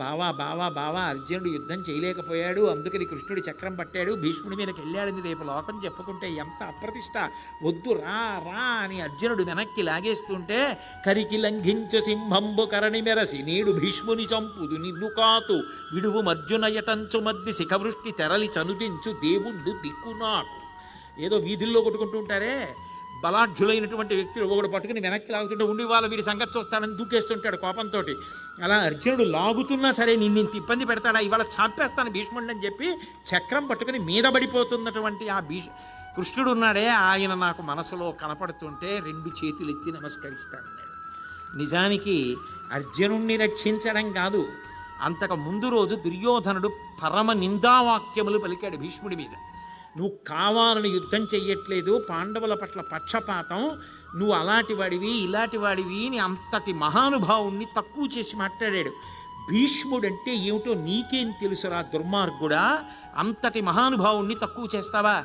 బావా బావా బావా అర్జునుడు యుద్ధం చేయలేకపోయాడు, అందుకని కృష్ణుడి చక్రం పట్టాడు, భీష్ముడి మీదకి వెళ్ళాడని రేపు లోకం చెప్పుకుంటే ఎంత అప్రతిష్ట, వద్దు రా రా అని అర్జునుడు వెనక్కి లాగేస్తుంటే, కరికి లంఘించు సింహంబు కరణి మెరసి నేడు భీష్ముని చంపుదు నిన్ను కాతు విడువు మర్జునయటంచు మద్ది శిఖవృష్టి తెరలి చనుదించు దేవుండు దిక్కు నాకు. ఏదో వీధుల్లో కొట్టుకుంటూ ఉంటారే, బలాఢ్యులైనటువంటి వ్యక్తులు ఒకడు పట్టుకుని వెనక్కి లాగుతుంటే ఉండి వాళ్ళ వీడి సంగతి చూస్తానని దూకేస్తుంటాడు కోపంతో. అలా అర్జునుడు లాగుతున్నా సరే నిన్ను ఇంత ఇబ్బంది పెడతాడా, ఇవాళ చంపేస్తాను భీష్ముడిని అని చెప్పి చక్రం పట్టుకుని మీద పడిపోతున్నటువంటి ఆ కృష్ణుడు ఉన్నాడే, ఆయన నాకు మనసులో కనపడుతుంటే రెండు చేతులు ఎత్తి నమస్కరిస్తానన్నాడు. నిజానికి అర్జునుణ్ణి రక్షించడం కాదు, అంతకు ముందు రోజు దుర్యోధనుడు పరమ నిందావాక్యములు పలికాడు భీష్ముడి మీద. నువ్వు కావాలని యుద్ధం చెయ్యట్లేదు, పాండవుల పట్ల పక్షపాతం, నువ్వు అలాంటి వాడివి ఇలాంటి వాడివి అని అంతటి మహానుభావుణ్ణి తక్కువ చేసి మాట్లాడాడు. భీష్ముడంటే ఏమిటో నీకేం తెలుసురా దుర్మార్గుడా, అంతటి మహానుభావుణ్ణి తక్కువ చేస్తావా?